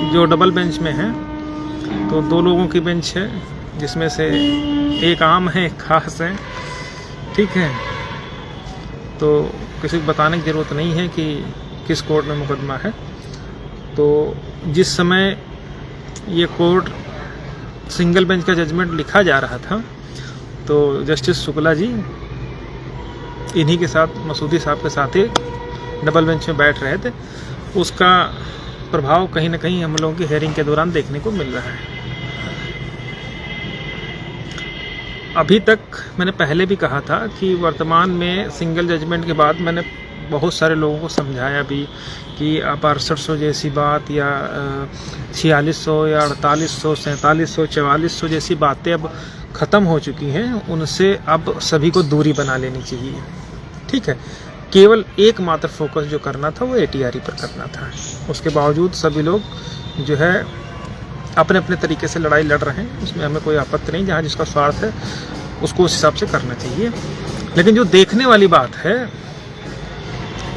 जो double bench में है तो 2 लोगों की बेंच है, जिसमें से एक आम है, एक खास है। ठीक है, तो किसी को बताने की ज़रूरत नहीं है कि किस कोर्ट में मुकदमा है। तो जिस समय ये कोर्ट सिंगल बेंच का जजमेंट लिखा जा रहा था तो जस्टिस शुक्ला जी इन्हीं के साथ, मसूदी साहब के साथ ही डबल बेंच में बैठ रहे थे। उसका प्रभाव कहीं ना कहीं हम लोगों की हेयरिंग के दौरान देखने को मिल रहा है। अभी तक मैंने पहले भी कहा था कि वर्तमान में सिंगल जजमेंट के बाद मैंने बहुत सारे लोगों को समझाया भी कि अब 6800 जैसी बात या 4600 या 4800, 4700, 4400 जैसी बातें अब ख़त्म हो चुकी हैं। उनसे अब सभी को दूरी बना लेनी चाहिए। ठीक है, केवल एकमात्र फोकस जो करना था वो ATRE पर करना था। उसके बावजूद सभी लोग जो है अपने अपने तरीके से लड़ाई लड़ रहे हैं, उसमें हमें कोई आपत्ति नहीं। जहाँ जिसका स्वार्थ है उसको उस हिसाब से करना चाहिए। लेकिन जो देखने वाली बात है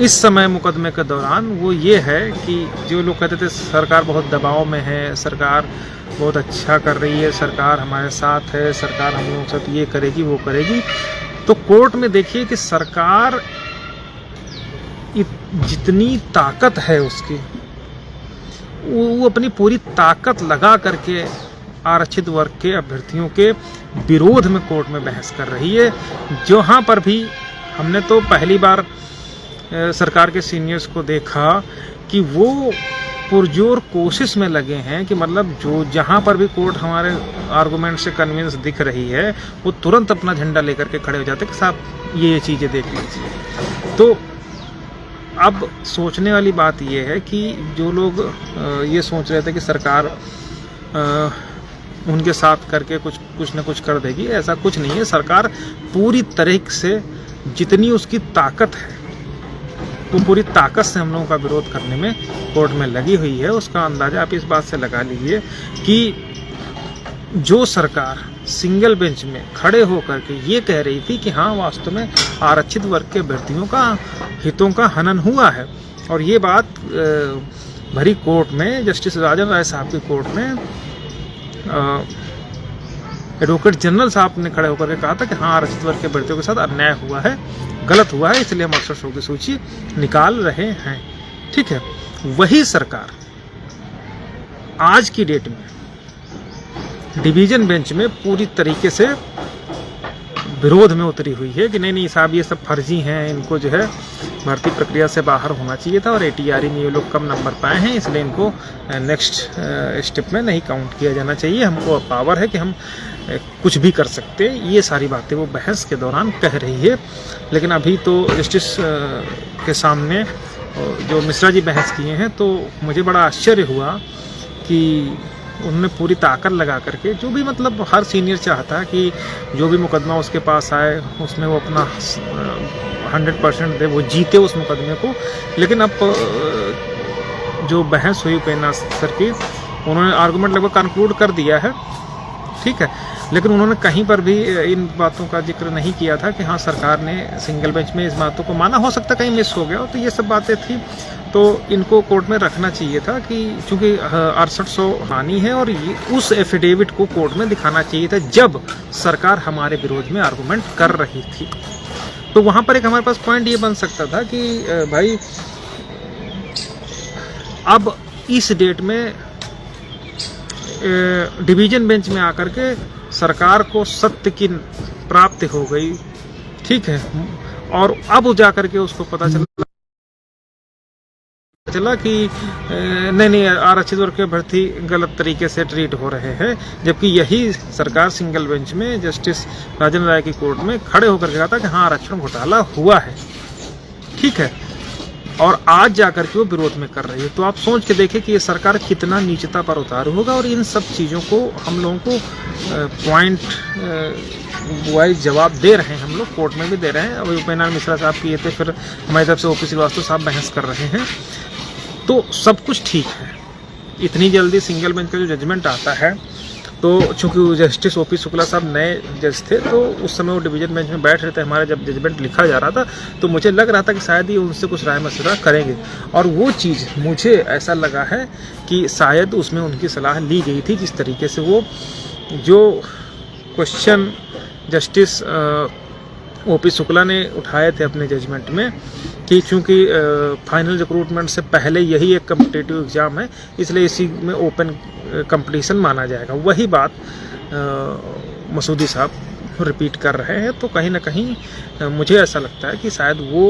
इस समय मुकदमे के दौरान वो ये है कि जो लोग कहते थे सरकार बहुत दबाव में है, सरकार बहुत अच्छा कर रही है, सरकार हमारे साथ है, सरकार हम लोगों के साथ ये करेगी वो करेगी, तो कोर्ट में देखिए कि सरकार जितनी ताकत है उसकी, वो अपनी पूरी ताकत लगा करके आरक्षित वर्ग के अभ्यर्थियों के विरोध में कोर्ट में बहस कर रही है। जहाँ पर भी हमने तो पहली बार सरकार के सीनियर्स को देखा कि वो पुरजोर कोशिश में लगे हैं कि मतलब जो जहाँ पर भी कोर्ट हमारे आर्गूमेंट से कन्विंस दिख रही है वो तुरंत अपना झंडा लेकर के खड़े हो जाते कि साहब ये चीज़ें देख लीजिए। तो अब सोचने वाली बात ये है कि जो लोग ये सोच रहे थे कि सरकार उनके साथ करके कुछ न कुछ कर देगी, ऐसा कुछ नहीं है। सरकार पूरी तरह से जितनी उसकी ताकत है वो पूरी ताकत से हम लोगों का विरोध करने में कोर्ट में लगी हुई है। उसका अंदाज़ा आप इस बात से लगा लीजिए कि जो सरकार सिंगल बेंच में खड़े होकर के ये कह रही थी कि हाँ वास्तव में आरक्षित वर्ग के अभ्यर्थियों का हितों का हनन हुआ है, और ये बात भरी कोर्ट में जस्टिस राजन राय साहब की कोर्ट में एडवोकेट जनरल साहब ने खड़े होकर के कहा था कि हाँ आरक्षित वर्ग के अभ्यर्थियों के साथ अन्याय हुआ है, गलत हुआ है, इसलिए हम 6800 की सूची निकाल रहे हैं। ठीक है, वही सरकार आज की डेट में डिवीजन बेंच में पूरी तरीके से विरोध में उतरी हुई है कि नहीं साहब ये सब फर्जी हैं, इनको जो है भर्ती प्रक्रिया से बाहर होना चाहिए था, और ATRE में ये लोग कम नंबर पाए हैं इसलिए इनको नेक्स्ट स्टेप में नहीं काउंट किया जाना चाहिए, हमको पावर है कि हम कुछ भी कर सकते हैं। ये सारी बातें वो बहस के दौरान कह रही है। लेकिन अभी तो जस्टिस के सामने जो मिश्रा जी बहस किए हैं तो मुझे बड़ा आश्चर्य हुआ कि उन्होंने पूरी ताकत लगा करके, जो भी मतलब हर सीनियर चाहता है कि जो भी मुकदमा उसके पास आए उसमें वो अपना 100% दे, वो जीते उस मुकदमे को। लेकिन अब जो बहस हुई उपेंद्र सर की, उन्होंने आर्गूमेंट लगभग कंक्लूड कर दिया है। ठीक है, लेकिन उन्होंने कहीं पर भी इन बातों का जिक्र नहीं किया था कि हाँ सरकार ने सिंगल बेंच में इस बातों को माना, हो सकता कहीं मिस हो गया। तो ये सब बातें थी, तो इनको कोर्ट में रखना चाहिए था कि चूंकि 6800 हानि है और ये उस एफिडेविट को कोर्ट में दिखाना चाहिए था जब सरकार हमारे विरोध में आर्गूमेंट कर रही थी। तो वहाँ पर एक हमारे पास पॉइंट ये बन सकता था कि भाई अब इस डेट में डिवीजन बेंच में आकर के सरकार को सत्य की प्राप्ति हो गई। ठीक है, और अब जाकर के उसको पता चला कि नहीं आरक्षित वर्ग के अभ्यर्थी गलत तरीके से ट्रीट हो रहे हैं, जबकि यही सरकार सिंगल बेंच में जस्टिस राजन राय की कोर्ट में खड़े होकर के कहा था कि हाँ आरक्षण घोटाला हुआ है। ठीक है, और आज जाकर के वो विरोध में कर रही है। तो आप सोच के देखें कि ये सरकार कितना नीचता पर उतारू होगा, और इन सब चीज़ों को हम लोगों को पॉइंट वाइज जवाब दे रहे हैं, हम लोग कोर्ट में भी दे रहे हैं। अभी उपेंद्र मिश्रा साहब किए थे, फिर हमारी तरफ से OP श्रीवास्तव साहब बहस कर रहे हैं। तो सब कुछ ठीक है। इतनी जल्दी सिंगल बेंच का जो जजमेंट आता है तो चूंकि जस्टिस ओपी शुक्ला साहब नए जज थे, तो उस समय वो डिवीजन बेंच में बैठ रहे थे, हमारा जब जजमेंट लिखा जा रहा था, तो मुझे लग रहा था कि शायद ये उनसे कुछ राय मशवरा करेंगे, और वो चीज़ मुझे ऐसा लगा है कि शायद उसमें उनकी सलाह ली गई थी। जिस तरीके से वो जो क्वेश्चन जस्टिस ओपी शुक्ला ने उठाए थे अपने जजमेंट में कि चूंकि फाइनल रिक्रूटमेंट से पहले यही एक कम्पिटिटिव एग्ज़ाम है, इसलिए इसी में ओपन कंपटीशन माना जाएगा, वही बात मसूदी साहब रिपीट कर रहे हैं। तो कहीं ना कहीं मुझे ऐसा लगता है कि शायद वो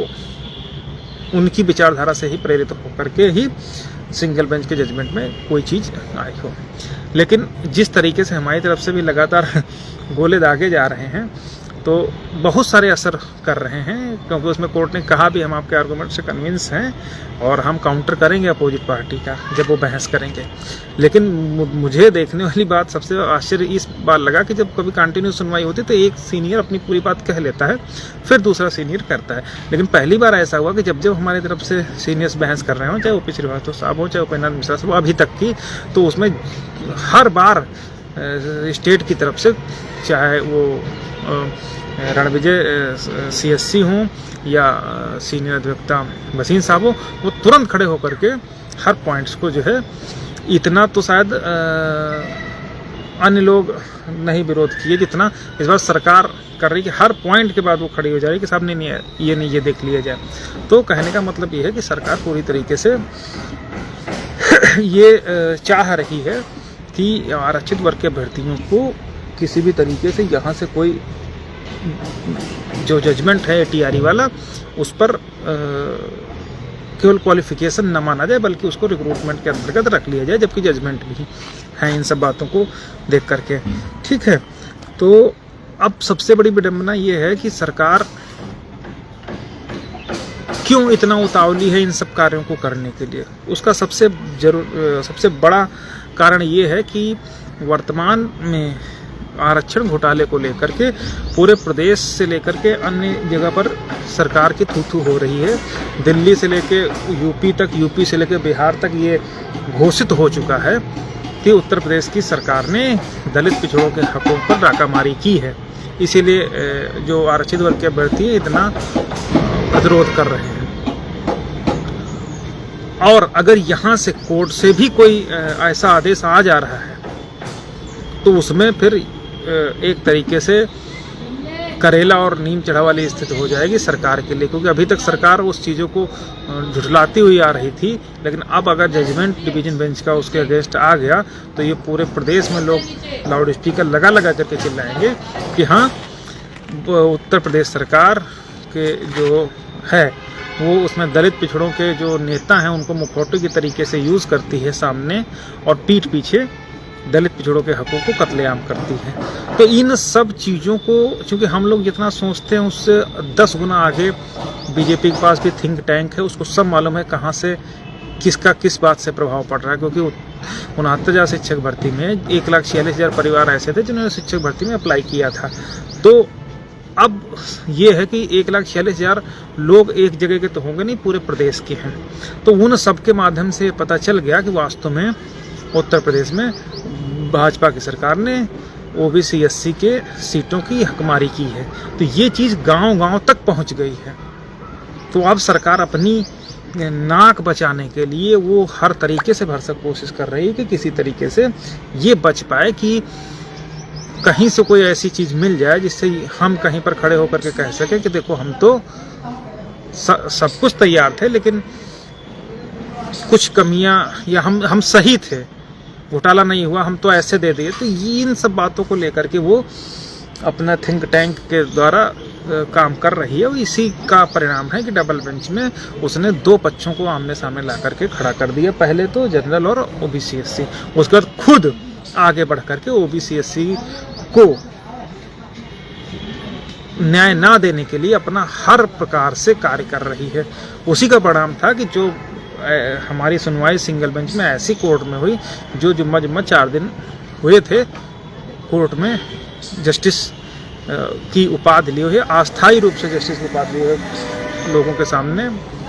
उनकी विचारधारा से ही प्रेरित होकर के ही सिंगल बेंच के जजमेंट में कोई चीज़ आई हो। लेकिन जिस तरीके से हमारी तरफ से भी लगातार गोले दागे जा रहे हैं, तो बहुत सारे असर कर रहे हैं, क्योंकि उसमें कोर्ट ने कहा भी हम आपके आर्गूमेंट से कन्विंस हैं और हम काउंटर करेंगे अपोजिट पार्टी का जब वो बहस करेंगे। लेकिन मुझे देखने वाली बात सबसे आश्चर्य इस बार लगा कि जब कभी कंटिन्यू सुनवाई होती तो एक सीनियर अपनी पूरी बात कह लेता है, फिर दूसरा सीनियर करता है। लेकिन पहली बार ऐसा हुआ कि जब हमारी तरफ से सीनियर्स बहस कर रहे हो, चाहे ओपी श्रीवास्तव साहब हो, चाहे उपेंद्र मिश्रा साहब, अभी तक की, तो उसमें हर बार स्टेट की तरफ से, चाहे वो रणविजय सीएससी हों या सीनियर अधिवक्ता वसीम साहब हो, वो तुरंत खड़े होकर के हर पॉइंट्स को जो है, इतना तो शायद अन्य लोग नहीं विरोध किए जितना इस बार सरकार कर रही है कि हर पॉइंट के बाद वो खड़ी हो जा रही है कि साहब नहीं ये देख लिया जाए। तो कहने का मतलब ये है कि सरकार पूरी तरीके से ये चाह रही है कि आरक्षित वर्ग के अभ्यर्थियों को किसी भी तरीके से यहाँ से कोई जो जजमेंट है टीआरई वाला, उस पर केवल क्वालिफिकेशन न माना जाए, बल्कि उसको रिक्रूटमेंट के अंतर्गत रख लिया जाए, जबकि जजमेंट भी है इन सब बातों को देख करके। ठीक है, तो अब सबसे बड़ी विडंबना ये है कि सरकार क्यों इतना उतावली है इन सब कार्यों को करने के लिए। उसका सबसे बड़ा कारण ये है कि वर्तमान में आरक्षण घोटाले को लेकर के पूरे प्रदेश से लेकर के अन्य जगह पर सरकार की थू-थू हो रही है। दिल्ली से लेके यूपी तक, यूपी से लेके बिहार तक ये घोषित हो चुका है कि उत्तर प्रदेश की सरकार ने दलित पिछड़ों के हकों पर डाकामारी की है, इसीलिए जो आरक्षित वर्ग के अभ्यर्थी इतना प्रतिरोध कर रहे हैं। और अगर यहाँ से कोर्ट से भी कोई ऐसा आदेश आ जा रहा है, तो उसमें फिर एक तरीके से करेला और नीम चढ़ा वाली स्थिति हो जाएगी सरकार के लिए, क्योंकि अभी तक सरकार उस चीज़ों को झुठलाती हुई आ रही थी। लेकिन अब अगर जजमेंट डिवीजन बेंच का उसके अगेंस्ट आ गया, तो ये पूरे प्रदेश में लोग लाउड स्पीकर लगा करके चिल्लाएंगे कि हाँ, उत्तर प्रदेश सरकार के जो है वो उसमें दलित पिछड़ों के जो नेता हैं उनको मुखौटे की तरीके से यूज़ करती है सामने, और पीठ पीछे दलित पिछड़ों के हकों को कत्लेआम करती है। तो इन सब चीज़ों को, चूँकि हम लोग जितना सोचते हैं उससे 10 गुना आगे बीजेपी के पास भी थिंक टैंक है, उसको सब मालूम है कहाँ से किसका किस बात से प्रभाव पड़ रहा है। क्योंकि 69,000 शिक्षक भर्ती में 1,46,000 परिवार ऐसे थे जिन्होंने शिक्षक भर्ती में अप्लाई किया था। तो अब ये है कि 1,46,000 लोग एक जगह के तो होंगे नहीं, पूरे प्रदेश के हैं। तो उन सब के माध्यम से पता चल गया कि वास्तव में उत्तर प्रदेश में भाजपा की सरकार ने ओबीसी एससी के सीटों की हकमारी की है। तो ये चीज़ गांव-गांव तक पहुंच गई है। तो अब सरकार अपनी नाक बचाने के लिए वो हर तरीके से भरसक कोशिश कर रही है कि किसी तरीके से ये बच पाए कि कहीं से कोई ऐसी चीज़ मिल जाए जिससे हम कहीं पर खड़े होकर के कह सकें कि देखो हम तो सब कुछ तैयार थे, लेकिन कुछ कमियां, या हम सही थे, घोटाला नहीं हुआ, हम तो ऐसे दे दिए। तो इन सब बातों को लेकर के वो अपना थिंक टैंक के द्वारा काम कर रही है। और इसी का परिणाम है कि डबल बेंच में उसने 2 पक्षों को आमने सामने ला करके खड़ा कर दिया। पहले तो जनरल और ओबीसी एससी, उसके बाद खुद आगे बढ़ करके ओबीसी एससी को न्याय ना देने के लिए अपना हर प्रकार से कार्य कर रही है। उसी का परिणाम था कि जो हमारी सुनवाई सिंगल बेंच में ऐसी कोर्ट में हुई, जो जुम्मा 4 दिन हुए थे कोर्ट में जस्टिस की उपाधि लिए हुए, अस्थायी रूप से जस्टिस की उपाधि लिए हुए लोगों के सामने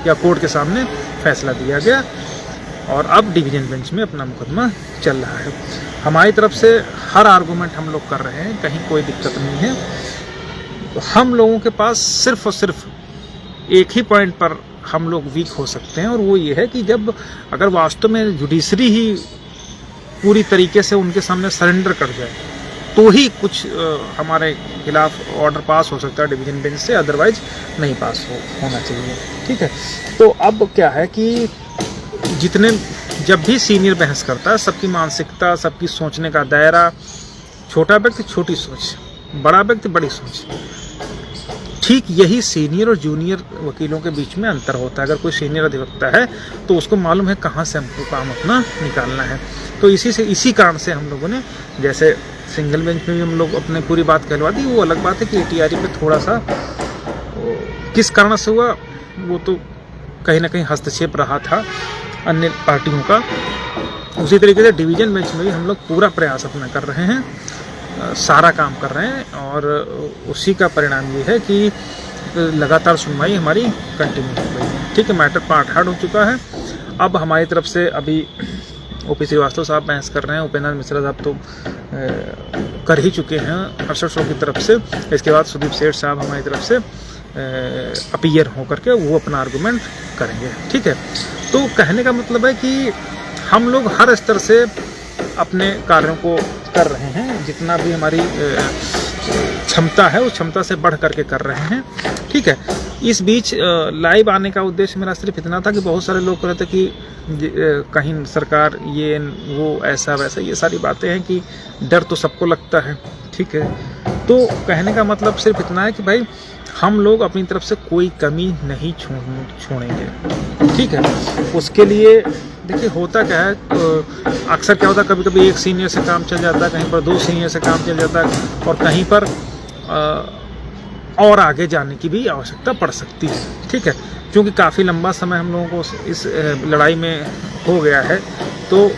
या कोर्ट के सामने फैसला दिया गया और अब डिवीज़न बेंच में अपना मुकदमा चल रहा है। हमारी तरफ से हर आर्गूमेंट हम लोग कर रहे हैं, कहीं कोई दिक्कत नहीं है। तो हम लोगों के पास सिर्फ और सिर्फ एक ही पॉइंट पर हम लोग वीक हो सकते हैं, और वो ये है कि जब अगर वास्तव में जुडिशरी ही पूरी तरीके से उनके सामने सरेंडर कर जाए तो ही कुछ हमारे खिलाफ ऑर्डर पास हो सकता है डिवीज़न बेंच से, अदरवाइज नहीं पास होना चाहिए। ठीक है, तो अब क्या है कि जब भी सीनियर बहस करता है, सबकी मानसिकता, सबकी सोचने का दायरा, छोटा व्यक्ति छोटी सोच, बड़ा व्यक्ति बड़ी सोच, ठीक यही सीनियर और जूनियर वकीलों के बीच में अंतर होता है। अगर कोई सीनियर अधिवक्ता है तो उसको मालूम है कहाँ से हमको काम अपना निकालना है। तो इसी कारण से हम लोगों ने, जैसे सिंगल बेंच में भी हम लोग अपने पूरी बात कहलवा दी। वो अलग बात है कि ATRE पे थोड़ा सा किस कारण से हुआ, वो तो कहीं ना कहीं हस्तक्षेप रहा था अन्य पार्टियों का। उसी तरीके से डिवीज़न बेंच में भी हम लोग पूरा प्रयास अपना कर रहे हैं, सारा काम कर रहे हैं, और उसी का परिणाम ये है कि लगातार सुनवाई हमारी कंटिन्यू हो गई है। ठीक है, मैटर पार्ट हार्ड हो चुका है। अब हमारी तरफ से अभी OP श्रीवास्तव साहब बहस कर रहे हैं, उपेंद्र मिश्रा साहब तो कर ही चुके हैं अर्शद शो की तरफ से। इसके बाद सुदीप सेठ साहब हमारी तरफ से अपीयर होकर के वो अपना आर्गूमेंट करेंगे। ठीक है, तो कहने का मतलब है कि हम लोग हर स्तर से अपने कार्यों को कर रहे हैं, जितना भी हमारी क्षमता है उस क्षमता से बढ़ करके कर रहे हैं। ठीक है, इस बीच लाइव आने का उद्देश्य मेरा सिर्फ इतना था कि बहुत सारे लोग कहते कि कहीं सरकार ये वो ऐसा वैसा, ये सारी बातें हैं कि डर तो सबको लगता है। ठीक है, तो कहने का मतलब सिर्फ इतना है कि भाई हम लोग अपनी तरफ से कोई कमी नहीं छोड़ेंगे। ठीक है, उसके लिए देखिए होता क्या है, अक्सर क्या होता है, कभी कभी एक सीनियर से काम चल जाता है, कहीं पर 2 सीनियर से काम चल जाता है, और कहीं पर और आगे जाने की भी आवश्यकता पड़ सकती है। ठीक है, क्योंकि काफ़ी लंबा समय हम लोगों को इस लड़ाई में हो गया है, तो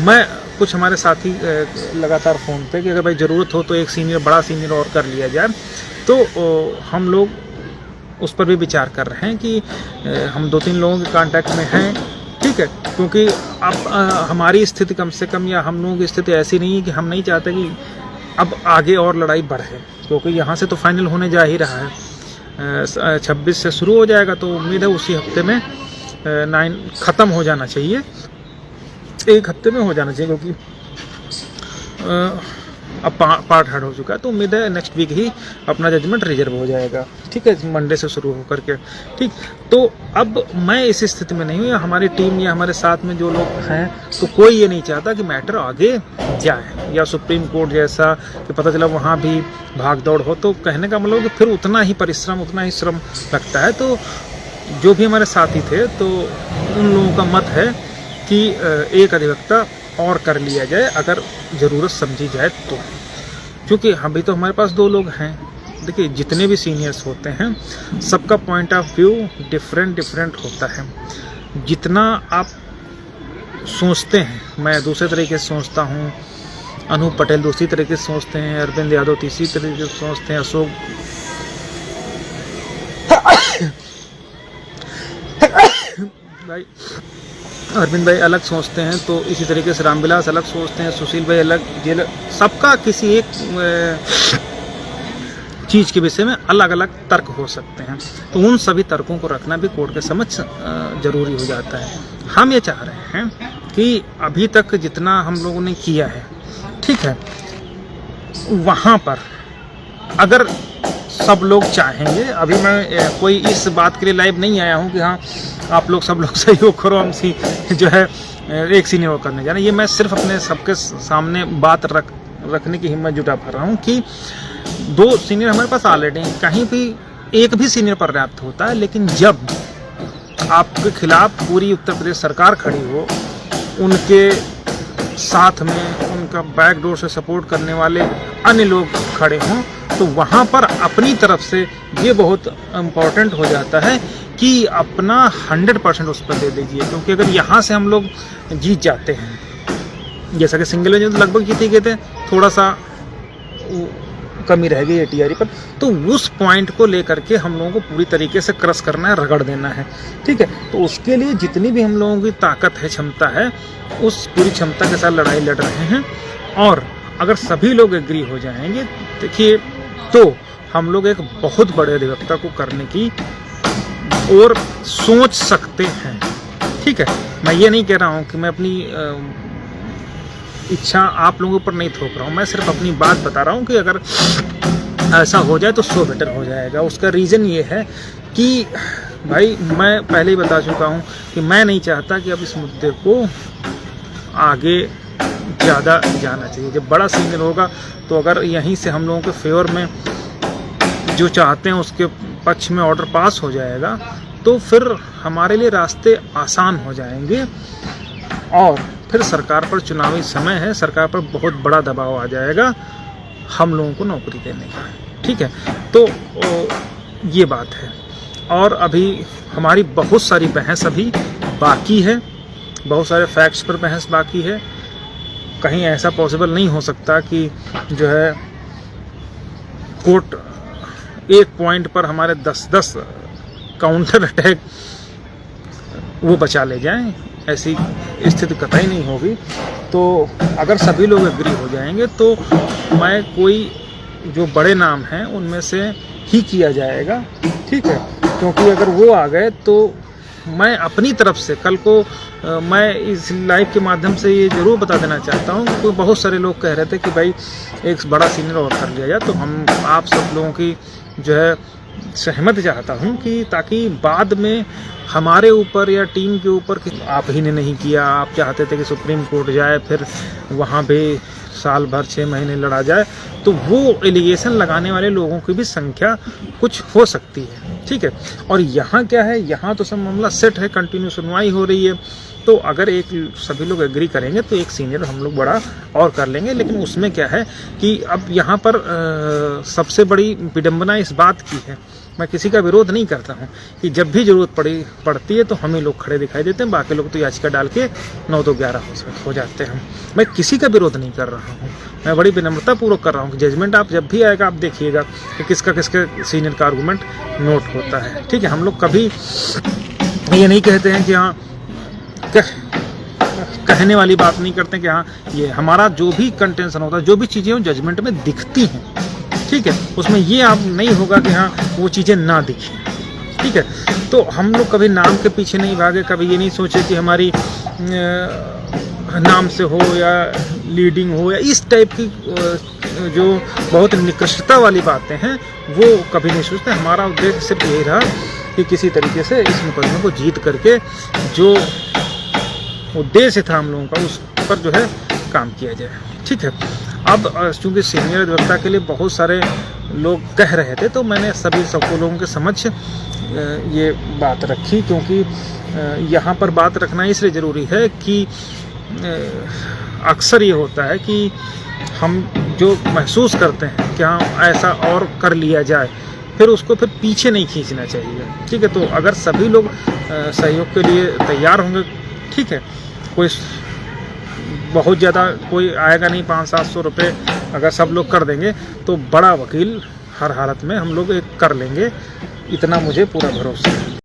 मैं कुछ हमारे साथी लगातार फ़ोन पे कि अगर भाई ज़रूरत हो तो एक सीनियर, बड़ा सीनियर और कर लिया जाए, तो हम लोग उस पर भी विचार कर रहे हैं कि हम 2-3 लोगों के कांटेक्ट में हैं। ठीक है, क्योंकि अब हमारी स्थिति कम से कम, या हम लोगों की स्थिति ऐसी नहीं है कि हम नहीं चाहते कि अब आगे और लड़ाई बढ़े, क्योंकि यहाँ से तो फाइनल होने जा ही रहा है। 26 से शुरू हो जाएगा, तो उम्मीद है उसी हफ्ते में 9 ख़त्म हो जाना चाहिए, 1 हफ्ते में हो जाना चाहिए, क्योंकि अब पार्ट हार्ड हो चुका है। तो उम्मीद है नेक्स्ट वीक ही अपना जजमेंट रिजर्व हो जाएगा। ठीक है, मंडे से शुरू होकर के। ठीक, तो अब मैं इस स्थिति में नहीं हूँ, या हमारी टीम या हमारे साथ में जो लोग हैं, तो कोई ये नहीं चाहता कि मैटर आगे जाए, या सुप्रीम कोर्ट जैसा कि पता चला वहाँ भी भाग दौड़ हो। तो कहने का मतलब कि फिर उतना ही परिश्रम, उतना ही श्रम लगता है। तो जो भी हमारे साथी थे, तो उन लोगों का मत है कि एक अधिवक्ता और कर लिया जाए अगर ज़रूरत समझी जाए तो, क्योंकि अभी तो हमारे पास 2 लोग हैं। देखिए, जितने भी सीनियर्स होते हैं, सबका पॉइंट ऑफ व्यू डिफरेंट होता है। जितना आप सोचते हैं, मैं दूसरे तरीके से सोचता हूँ, अनूप पटेल दूसरी तरीके से सोचते हैं, अरविंद यादव तीसरी तरीके से सोचते हैं, अशोक भाई, अरविंद भाई अलग सोचते हैं, तो इसी तरीके से रामविलास अलग सोचते हैं, सुशील भाई अलग, सबका किसी एक चीज़ के विषय में अलग अलग तर्क हो सकते हैं। तो उन सभी तर्कों को रखना भी कोर्ट के समझ जरूरी हो जाता है। हम ये चाह रहे हैं कि अभी तक जितना हम लोगों ने किया है, ठीक है, वहाँ पर अगर सब लोग चाहेंगे, अभी मैं कोई इस बात के लिए लाइव नहीं आया हूँ कि हाँ आप लोग सब लोग सहयोग करो, हम जो है एक सीनियर करने जा रहे हैं। ये मैं सिर्फ अपने सबके सामने बात रखने की हिम्मत जुटा पा रहा हूँ कि 2 सीनियर हमारे पास ऑलरेडी, कहीं भी एक भी सीनियर पर्याप्त होता है, लेकिन जब आपके खिलाफ पूरी उत्तर प्रदेश सरकार खड़ी हो, उनके साथ में उनका बैकडोर से सपोर्ट करने वाले अन्य लोग खड़े हों, तो वहाँ पर अपनी तरफ से ये बहुत इम्पॉर्टेंट हो जाता है कि अपना 100% उस पर दे दीजिए। क्योंकि अगर यहाँ से हम लोग जीत जाते हैं, जैसा कि सिंगल बेंच में तो लगभग जीत ही गए थे, थोड़ा सा कमी रह गई ATRE पर, तो उस पॉइंट को लेकर के हम लोगों को पूरी तरीके से क्रश करना है, रगड़ देना है। ठीक है, तो उसके लिए जितनी भी हम लोगों की ताकत है, क्षमता है, उस पूरी क्षमता के साथ लड़ाई लड़ रहे हैं। और अगर सभी लोग एग्री हो जाएंगे, देखिए, तो हम लोग एक बहुत बड़े अधिवक्ता को करने की और सोच सकते हैं। ठीक है, मैं ये नहीं कह रहा हूँ कि मैं अपनी इच्छा आप लोगों पर नहीं थोप रहा हूँ, मैं सिर्फ अपनी बात बता रहा हूँ कि अगर ऐसा हो जाए तो सो बेटर हो जाएगा। उसका रीज़न ये है कि भाई मैं पहले ही बता चुका हूँ कि मैं नहीं चाहता कि अब इस मुद्दे को आगे ज़्यादा जाना चाहिए। जब बड़ा सीनियर होगा तो अगर यहीं से हम लोगों के फेवर में जो चाहते हैं उसके पक्ष में ऑर्डर पास हो जाएगा तो फिर हमारे लिए रास्ते आसान हो जाएंगे और फिर सरकार पर चुनावी समय है, सरकार पर बहुत बड़ा दबाव आ जाएगा हम लोगों को नौकरी देने का। ठीक है, तो ये बात है। और अभी हमारी बहुत सारी बहस अभी बाकी है, बहुत सारे फैक्ट्स पर बहस बाकी है। कहीं ऐसा पॉसिबल नहीं हो सकता कि जो है कोर्ट एक पॉइंट पर हमारे 10-10 काउंटर अटैक वो बचा ले जाएं, ऐसी स्थिति कतई नहीं होगी। तो अगर सभी लोग एग्री हो जाएंगे तो मैं कोई जो बड़े नाम हैं उनमें से ही किया जाएगा। ठीक है, क्योंकि अगर वो आ गए तो मैं अपनी तरफ से कल को मैं इस लाइव के माध्यम से ये ज़रूर बता देना चाहता हूँ कि बहुत सारे लोग कह रहे थे कि भाई एक बड़ा सीनियर और कर लिया जाए, तो हम आप सब लोगों की जो है सहमति चाहता हूँ कि ताकि बाद में हमारे ऊपर या टीम के ऊपर कि आप ही ने नहीं किया, आप चाहते थे कि सुप्रीम कोर्ट जाए, फिर वहाँ पे साल भर 6 महीने लड़ा जाए, तो वो एलिगेशन लगाने वाले लोगों की भी संख्या कुछ हो सकती है। ठीक है, और यहाँ क्या है, यहाँ तो सब मामला सेट है, कंटिन्यू सुनवाई हो रही है। तो अगर सभी लोग एग्री करेंगे तो एक सीनियर हम लोग बड़ा और कर लेंगे। लेकिन उसमें क्या है कि अब यहाँ पर सबसे बड़ी विडंबना इस बात की है, मैं किसी का विरोध नहीं करता हूँ कि जब भी ज़रूरत पड़ती है तो हमें लोग खड़े दिखाई देते हैं, बाकी लोग तो याचिका डाल के 9-2-11 हो जाते हैं। मैं किसी का विरोध नहीं कर रहा हूँ, मैं बड़ी विनम्रतापूर्वक कर रहा हूँ कि जजमेंट आप जब भी आएगा आप देखिएगा कि किसका सीनियर का आर्गूमेंट नोट होता है। ठीक है, हम लोग कभी ये नहीं कहते हैं कि हाँ कहने वाली बात नहीं करते कि हाँ ये हमारा जो भी कंटेंशन होता है, जो भी चीज़ें उन जजमेंट में दिखती हैं, ठीक है, उसमें ये आप नहीं होगा कि हाँ वो चीज़ें ना दिखें। ठीक है, तो हम लोग कभी नाम के पीछे नहीं भागे, कभी ये नहीं सोचे कि हमारी नाम से हो या लीडिंग हो या इस टाइप की जो बहुत निकृष्टता वाली बातें हैं वो कभी नहीं सोचते। हमारा उद्देश्य सिर्फ यही रहा कि किसी तरीके से इस मुकदमे को जीत करके जो उद्देश्य था हम लोगों का उस पर जो है काम किया जाए। ठीक है, अब चूँकि सीनियर अधिवक्ता के लिए बहुत सारे लोग कह रहे थे तो मैंने सभी लोगों के समक्ष ये बात रखी, क्योंकि यहाँ पर बात रखना इसलिए ज़रूरी है कि अक्सर ये होता है कि हम जो महसूस करते हैं कि हाँ ऐसा और कर लिया जाए, फिर उसको फिर पीछे नहीं खींचना चाहिए। ठीक है, तो अगर सभी लोग सहयोग के लिए तैयार होंगे, ठीक है, कोई बहुत ज़्यादा कोई आएगा नहीं, 500-700 रुपये अगर सब लोग कर देंगे तो बड़ा वकील हर हालत में हम लोग एक कर लेंगे, इतना मुझे पूरा भरोसा है।